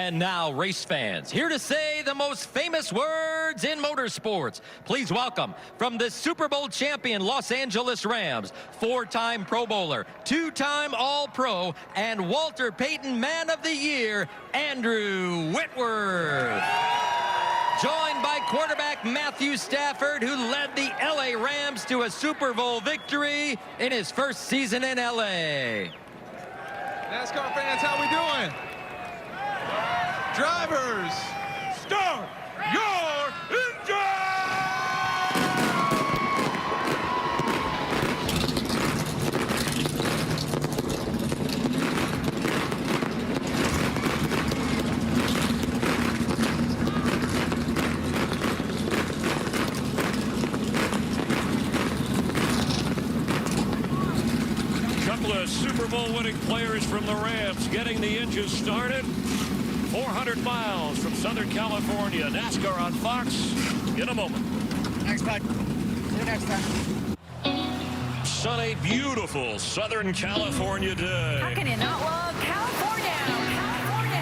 And now, race fans, here to say the most famous words in motorsports. Please welcome, from the Super Bowl champion Los Angeles Rams, 4-time Pro Bowler, 2-time All-Pro, and Walter Payton Man of the Year, Andrew Whitworth. Joined by quarterback Matthew Stafford, who led the LA Rams to a Super Bowl victory in his first season in LA. NASCAR fans, how we doing? Drivers, start your engine! Couple of Super Bowl winning players from the Rams getting the engine started. 400 miles from Southern California. NASCAR on Fox in a moment. Next time. See you next time. Sunny, beautiful Southern California day. How can you not love California? California.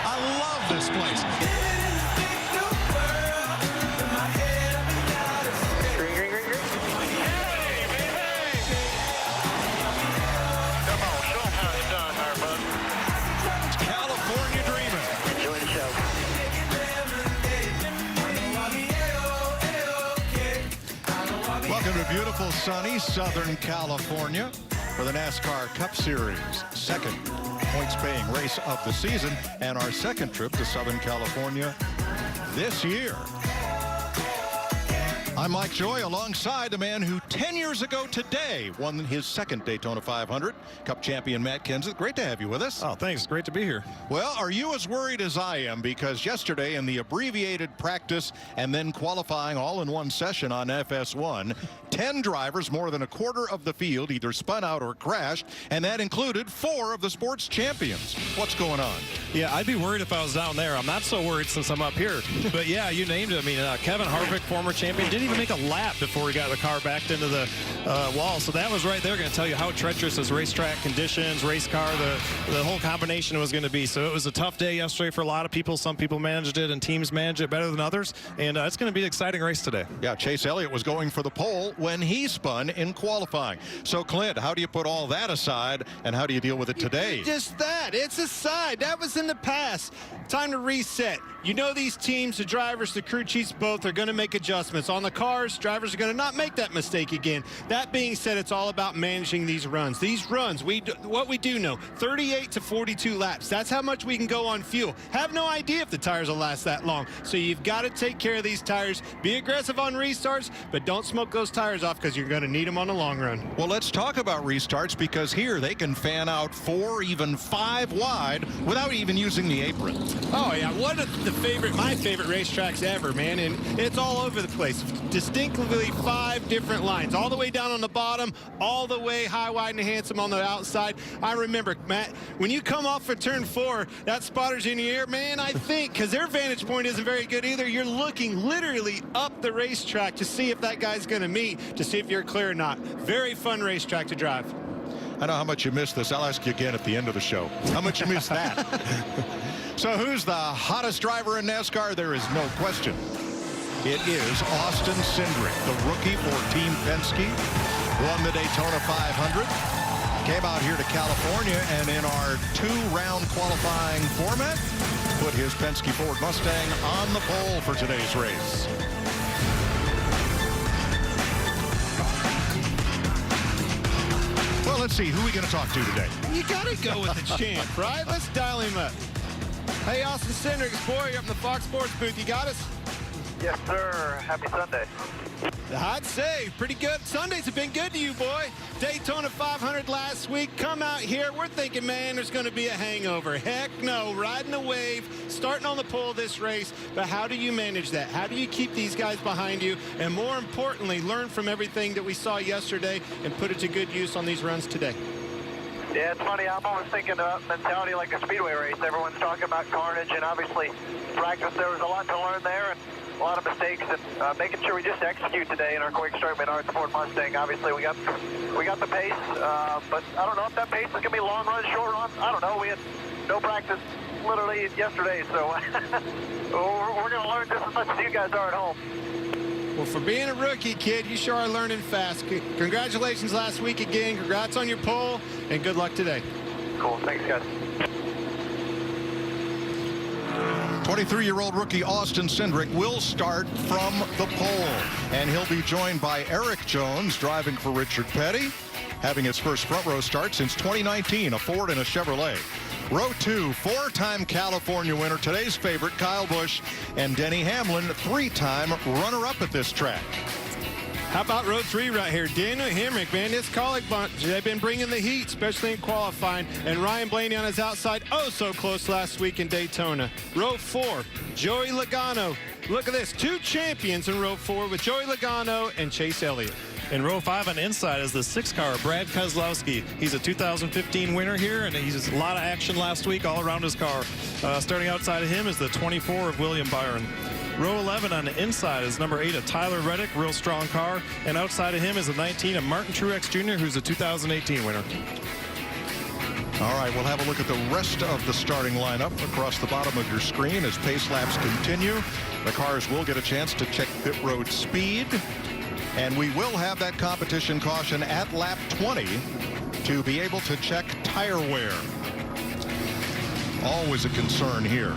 I love this place. Welcome to beautiful, sunny Southern California for the NASCAR Cup Series, second points-paying race of the season, and our second trip to Southern California this year. I'm Mike Joy, alongside the man who 10 years ago today won his second Daytona 500, Cup champion Matt Kenseth. Great to have you with us. Oh, thanks. Great to be here. Well, are you as worried as I am? Because yesterday in the abbreviated practice and then qualifying all in one session on FS1, 10 drivers, more than a quarter of the field, either spun out or crashed, and that included 4 of the sports champions. What's going on? Yeah, I'd be worried if I was down there. I'm not so worried since I'm up here. But yeah, you named it. I mean, Kevin Harvick, former champion, didn't even make a lap before he got the car backed into the wall. So that was right there going to tell you how treacherous his racetrack conditions, race car, the whole combination was going to be. So it was a tough day yesterday for a lot of people. Some people managed it and teams managed it better than others. And it's going to be an exciting race today. Yeah, Chase Elliott was going for the pole when he spun in qualifying. So, Clint, how do you put all that aside, and how do you deal with it today? Just that. It's aside. That was in the past. Time to reset. You know these teams, the drivers, the crew chiefs, both are going to make adjustments. On the cars, drivers are going to not make that mistake again. That being said, it's all about managing these runs. These runs, what we do know, 38 to 42 laps. That's how much we can go on fuel. Have no idea if the tires will last that long. So you've got to take care of these tires. Be aggressive on restarts, but don't smoke those tires off because you're going to need them on the long run. Well, let's talk about restarts, because here they can fan out 4, even 5 wide without even using the apron. Oh, yeah. One of my favorite racetracks ever, man. And it's all over the place. Distinctly 5 different lines, all the way down on the bottom, all the way high, wide, and handsome on the outside. I remember, Matt, when you come off for turn 4, that spotter's in the air, man, I think, because their vantage point isn't very good either. You're looking literally up the racetrack to see if that guy's going to meet, to see if you're clear or not. Very fun racetrack to drive. I know how much you missed this. I'll ask you again at the end of the show. How much you missed that? So who's the hottest driver in NASCAR? There is no question. It is Austin Cindric, the rookie for Team Penske. Won the Daytona 500. Came out here to California, and in our 2-round qualifying format, put his Penske Ford Mustang on the pole for today's race. Well, let's see. Who are we going to talk to today? You got to go with the champ, right? Let's dial him up. Hey, Austin Cindric, boy, you're up in the Fox Sports booth. You got us? Yes, sir. Happy Sunday. I'd say pretty good. Sundays have been good to you, boy. Daytona 500 last week. Come out here. We're thinking, man, there's going to be a hangover. Heck no. Riding a wave, starting on the pole this race. But how do you manage that? How do you keep these guys behind you? And more importantly, learn from everything that we saw yesterday and put it to good use on these runs today. Yeah, it's funny. I'm always thinking about mentality like a speedway race. Everyone's talking about carnage, and obviously practice, there was a lot to learn there and a lot of mistakes, and making sure we just execute today in our quick start Menards Ford Mustang. Obviously, we got the pace, but I don't know if that pace is going to be long run, short run. I don't know. We had no practice literally yesterday, so we're going to learn just as much as you guys are at home. Well, for being a rookie, kid, you sure are learning fast. Congratulations last week again. Congrats on your pole, and good luck today. Cool. Thanks, guys. 23-year-old rookie Austin Cindric will start from the pole, and he'll be joined by Eric Jones driving for Richard Petty, having his first front row start since 2019, a Ford and a Chevrolet. Row 2, four-time California winner, today's favorite, Kyle Busch, and Denny Hamlin, three-time runner-up at this track. How about row 3 right here? Daniel Hemrick, man, this colleague bunch, they've been bringing the heat, especially in qualifying. And Ryan Blaney on his outside, oh so close last week in Daytona. Row 4, Joey Logano. Look at this, 2 champions in row 4 with Joey Logano and Chase Elliott. In row 5 on the inside is the 6 car, Brad Keselowski. He's a 2015 winner here, and he's a lot of action last week all around his car. Starting outside of him is the 24 of William Byron. Row 11 on the inside is number 8 of Tyler Reddick, real strong car. And outside of him is the 19 of Martin Truex Jr., who's a 2018 winner. All right, we'll have a look at the rest of the starting lineup across the bottom of your screen as pace laps continue. The cars will get a chance to check pit road speed. And we will have that competition caution at lap 20 to be able to check tire wear. Always a concern here.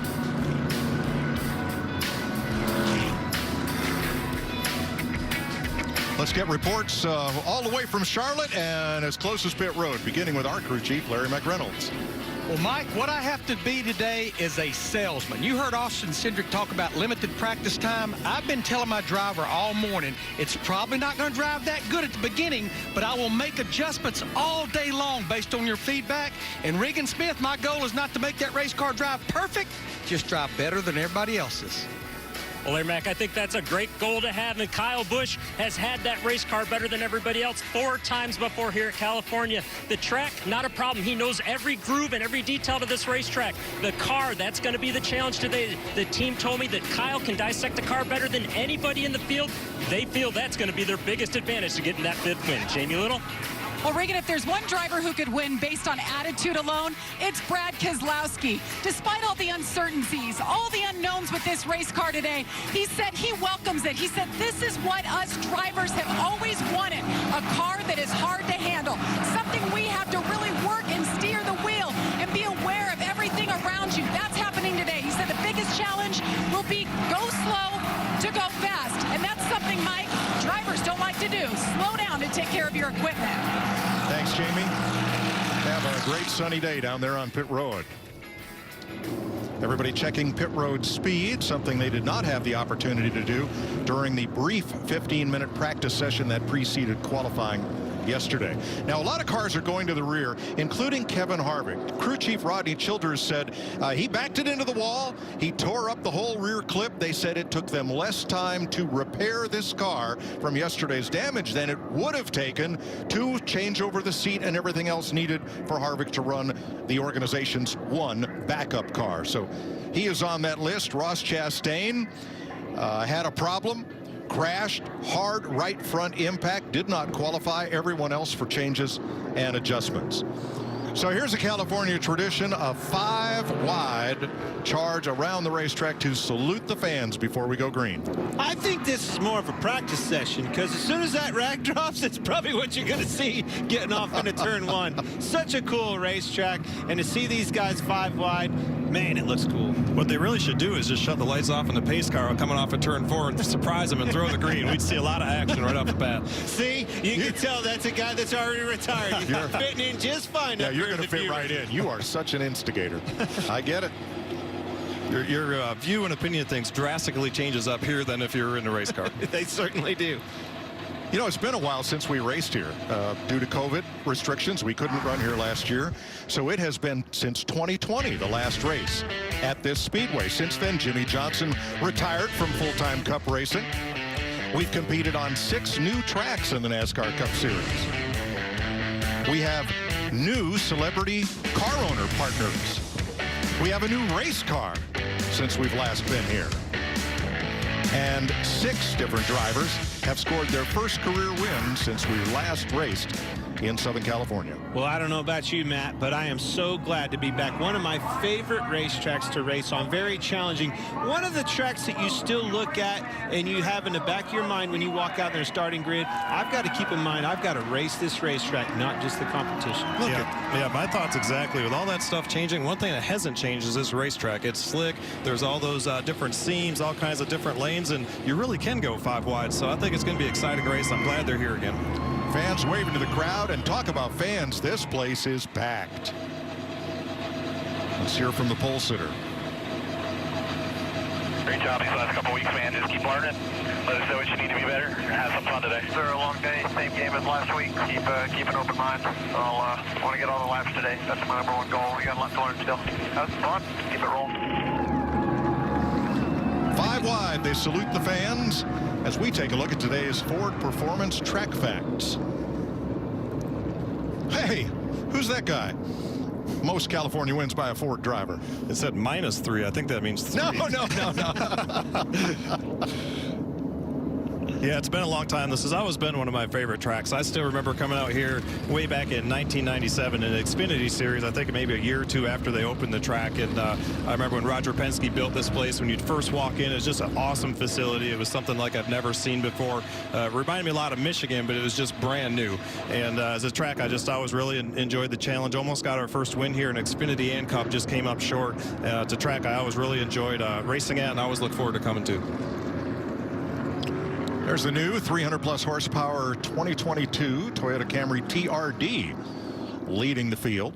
Let's get reports all the way from Charlotte and as close as pit road, beginning with our crew chief, Larry McReynolds. Well, Mike, what I have to be today is a salesman. You heard Austin Cindric talk about limited practice time. I've been telling my driver all morning, it's probably not going to drive that good at the beginning, but I will make adjustments all day long based on your feedback. And Regan Smith, my goal is not to make that race car drive perfect, just drive better than everybody else's. Well, Larry Mack, I think that's a great goal to have, and Kyle Busch has had that race car better than everybody else 4 times before here at California. The track, not a problem. He knows every groove and every detail to this racetrack. The car, that's going to be the challenge today. The team told me that Kyle can dissect the car better than anybody in the field. They feel that's going to be their biggest advantage to getting that 5th win. Jamie Little? Well, Regan, if there's one driver who could win based on attitude alone, it's Brad Keselowski. Despite all the uncertainties, all the unknowns with this race car today, he said he welcomes it. He said this is what us drivers have always wanted, a car that is hard to handle, something we have to really work and steer the wheel and be aware of everything around you. That's happening today. He said the biggest challenge will be go slow to go fast, and that's something, Mike, drivers don't like to do. Slow down to take care of your equipment. Thanks, Jamie. Have a great sunny day down there on pit road. Everybody checking pit road speed, something they did not have the opportunity to do during the brief 15-minute practice session that preceded qualifying yesterday. Now, a lot of cars are going to the rear, including Kevin Harvick. Crew chief Rodney Childers said he backed it into the wall. He tore up the whole rear clip. They said it took them less time to repair this car from yesterday's damage than it would have taken to change over the seat and everything else needed for Harvick to run the organization's one backup car. So he is on that list. Ross Chastain had a problem. Crashed, hard right front impact, did not qualify. Everyone else for changes and adjustments. So here's a California tradition, a 5-wide charge around the racetrack to salute the fans before we go green. I think this is more of a practice session because as soon as that rag drops, it's probably what you're going to see getting off into turn 1. Such a cool racetrack, and to see these guys 5 wide, man, it looks cool. What they really should do is just shut the lights off in the pace car coming off of turn 4 and surprise them and throw the green. We'd see a lot of action right off the bat. See, you can tell that's a guy that's already retired. He's fitting in just fine. Yeah, you're going to fit right in. You are such an instigator. I get it. Your view and opinion of things drastically changes up here than if you're in a race car. They certainly do. You know, it's been a while since we raced here. Due to COVID restrictions, we couldn't run here last year. So it has been since 2020, the last race at this speedway. Since then, Jimmy Johnson retired from full-time Cup racing. We've competed on 6 new tracks in the NASCAR Cup Series. We have new celebrity car owner partners. We have a new race car since we've last been here. And 6 different drivers have scored their first career win since we last raced in Southern California. Well, I don't know about you, Matt, but I am so glad to be back. One of my favorite racetracks to race on. Very challenging. One of the tracks that you still look at and you have in the back of your mind when you walk out there starting grid, I've got to keep in mind, I've got to race this racetrack, not just the competition. Yeah, my thoughts exactly. With all that stuff changing, one thing that hasn't changed is this racetrack. It's slick. There's all those different seams, all kinds of different lanes, and you really can go 5 wide. So I think it's going to be an exciting race. I'm glad they're here again. Fans waving to the crowd, and talk about fans. This place is packed. Let's hear from the pole sitter. Great job these last couple weeks, man. Just keep learning. Let us know what you need to be better. Have some fun today. It's a long day. Same game as last week. Keep an open mind. I'll want to get all the laps today. That's my #1 goal. We got a lot to learn still. That's fun. Keep it rolling. 5 wide. They salute the fans as we take a look at today's Ford Performance Track Facts. Hey, who's that guy? Most California wins by a Ford driver. It said -3. I think that means 3. No. Yeah, it's been a long time. This has always been one of my favorite tracks. I still remember coming out here way back in 1997 in the Xfinity Series, I think maybe a year or two after they opened the track. And I remember when Roger Penske built this place, when you'd first walk in, it was just an awesome facility. It was something like I've never seen before. Reminded me a lot of Michigan, but it was just brand new. And as a track, I just always really enjoyed the challenge. Almost got our first win here in Xfinity and Cup, just came up short. It's a track I always really enjoyed racing at, and I always look forward to coming to. There's the new 300-plus horsepower 2022 Toyota Camry TRD leading the field.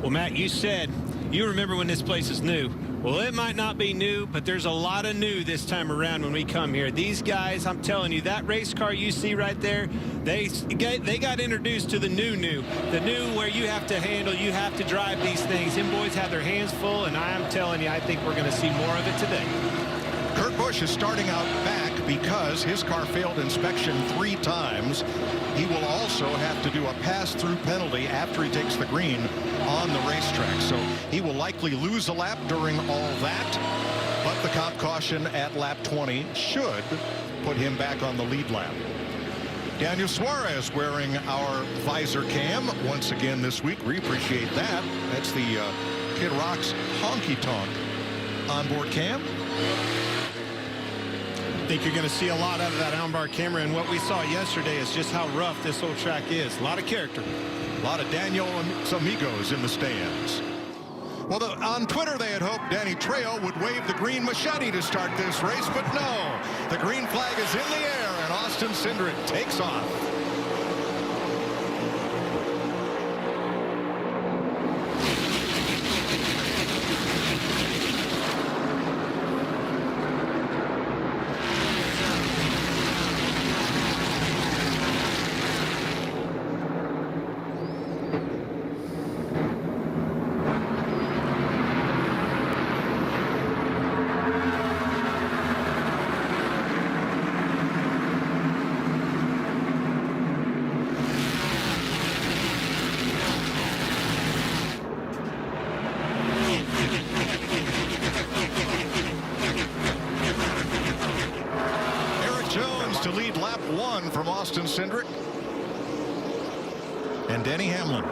Well, Matt, you said you remember when this place is new. Well, it might not be new, but there's a lot of new this time around when we come here. These guys, I'm telling you, that race car you see right there, they got introduced to the new. The new where you have to handle, you have to drive these things. Them boys have their hands full, and I'm telling you, I think we're going to see more of it today. Kurt Busch is starting out back because his car failed inspection 3 times. He will also have to do a pass-through penalty after he takes the green on the racetrack. So he will likely lose a lap during all that. But the cop caution at lap 20 should put him back on the lead lap. Daniel Suarez wearing our visor cam once again this week. We appreciate that. That's the Kid Rock's honky tonk onboard cam. I think you're going to see a lot out of that onboard camera, and what we saw yesterday is just how rough this whole track is. A lot of character. A lot of Daniel and amigos in the stands. Well, on Twitter they had hoped Danny Trejo would wave the green machete to start this race, but no. The green flag is in the air, and Austin Cindric takes off. To lead lap 1 from Austin Cindric and Denny Hamlin.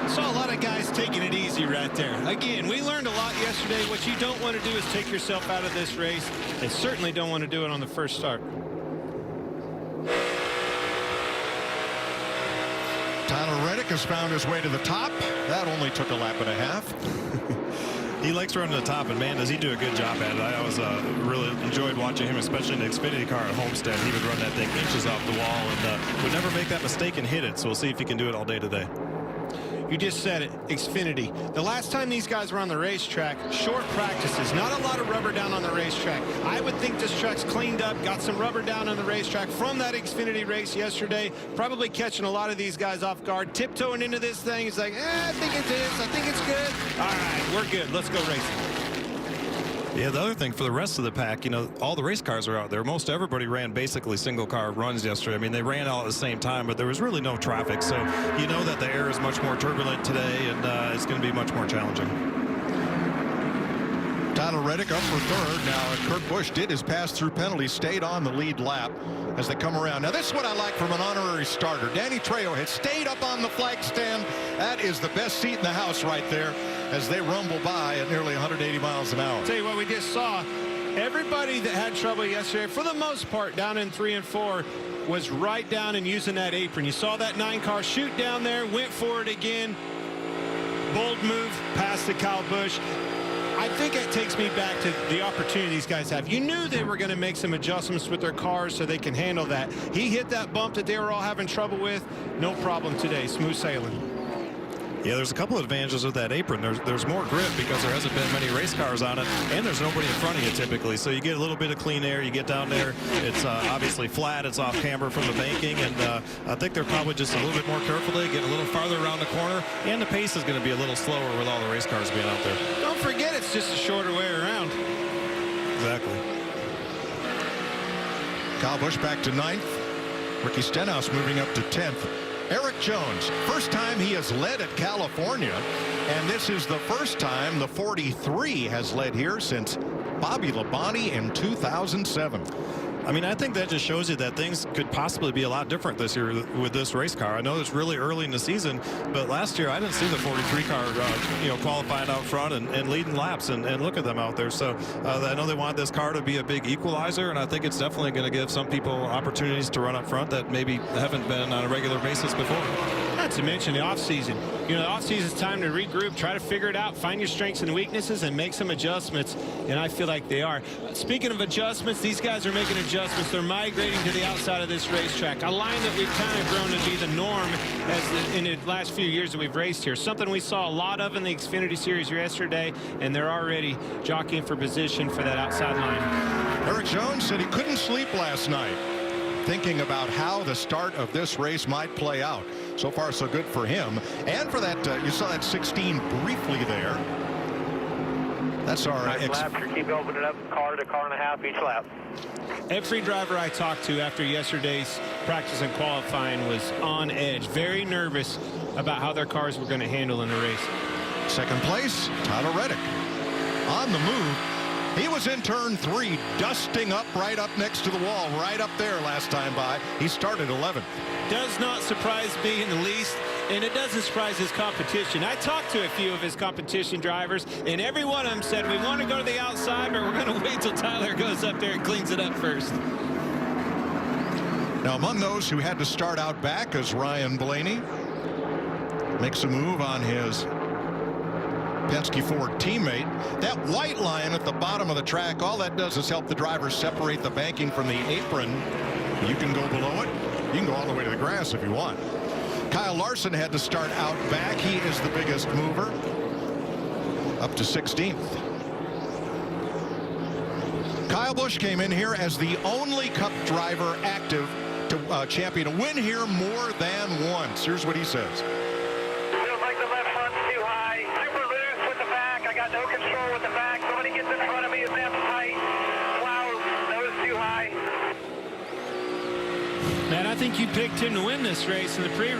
Saw a lot of guys taking it easy right there. Again, we learned a lot yesterday. What you don't want to do is take yourself out of this race, and certainly don't want to do it on the first start. Tyler Reddick has found his way to the top. That only took a lap and a half. He likes running to the top, and man, does he do a good job at it. I always really enjoyed watching him, especially in the Xfinity car at Homestead. He would run that thing inches off the wall and would never make that mistake and hit it. So we'll see if he can do it all day today. You just said it, Xfinity. The last time these guys were on the racetrack, short practices, not a lot of rubber down on the racetrack. I would think this track's cleaned up, got some rubber down on the racetrack from that Xfinity race yesterday, probably catching a lot of these guys off guard, tiptoeing into this thing. It's like, I think it's this, I think it's good. All right, we're good, let's go racing. Yeah, the other thing for the rest of the pack, you know, all the race cars are out there. Most everybody ran basically single car runs yesterday. I mean, they ran all at the same time, but there was really no traffic. So you know that the air is much more turbulent today, and it's going to be much more challenging. Tyler Reddick up for third. Now, Kurt Busch did his pass-through penalty, stayed on the lead lap as they come around. Now, this is what I like from an honorary starter. Danny Trejo has stayed up on the flag stand. That is the best seat in the house right there as they rumble by at nearly 180 miles an hour. I'll tell you what we just saw. Everybody that had trouble yesterday, for the most part, down in 3 and 4, was right down and using that apron. You saw that 9-car shoot down there, went for it again. Bold move past the Kyle Busch. I think it takes me back to the opportunity these guys have. You knew they were going to make some adjustments with their cars so they can handle that. He hit that bump that they were all having trouble with. No problem today. Smooth sailing. Yeah, there's a couple of advantages with that apron. There's more grip because there hasn't been many race cars on it, and there's nobody in front of you typically. So you get a little bit of clean air. You get down there. It's obviously flat. It's off camber from the banking, and I think they're probably just a little bit more careful. They get a little farther around the corner, and the pace is going to be a little slower with all the race cars being out there. Don't forget, it's just a shorter way around. Exactly. Kyle Busch back to 9th. Ricky Stenhouse moving up to 10th. Eric Jones, first time he has led at California, and this is the first time the 43 has led here since Bobby Labonte in 2007. I mean, I think that just shows you that things could possibly be a lot different this year with this race car. I know it's really early in the season, but last year I didn't see the 43 car, qualifying out front and leading laps, and look at them out there. So I know they want this car to be a big equalizer, and I think it's definitely going to give some people opportunities to run up front that maybe haven't been on a regular basis before. Not to mention the offseason. You know, the offseason is time to regroup, try to figure it out, find your strengths and weaknesses, and make some adjustments, and I feel like they are. Speaking of adjustments, these guys are making adjustments. They're migrating to the outside of this racetrack, a line that we've kind of grown to be the norm in the last few years that we've raced here. Something we saw a lot of in the Xfinity Series yesterday, and they're already jockeying for position for that outside line. Eric Jones said he couldn't sleep last night, thinking about how the start of this race might play out. So far, so good for him. And for that, you saw that 16 briefly there. That's our laps. You keep opening up car to car and a half each lap. Every driver I talked to after yesterday's practice and qualifying was on edge, very nervous about how their cars were going to handle in the race. Second place, Tyler Reddick. On the move. He was in turn 3, dusting up right up next to the wall, right up there last time by. He started 11th. Does not surprise me in the least, and it doesn't surprise his competition. I talked to a few of his competition drivers, and every one of them said, we want to go to the outside, but we're going to wait till Tyler goes up there and cleans it up first. Now, among those who had to start out back is Ryan Blaney. Makes a move on his Penske Ford teammate. That white line at the bottom of the track, all that does is help the drivers separate the banking from the apron. You can go below it. You can go all the way to the grass if you want. Kyle Larson had to start out back. He is the biggest mover, up to 16th. Kyle Busch came in here as the only Cup driver active to champion to win here more than once. Here's what he says. Feels like the left front's too high. Super loose with the back. I got no control with the back. Somebody gets in front of me. It's that tight. Wow, nose too high. Man, I think you picked him to win this race in the pre-race.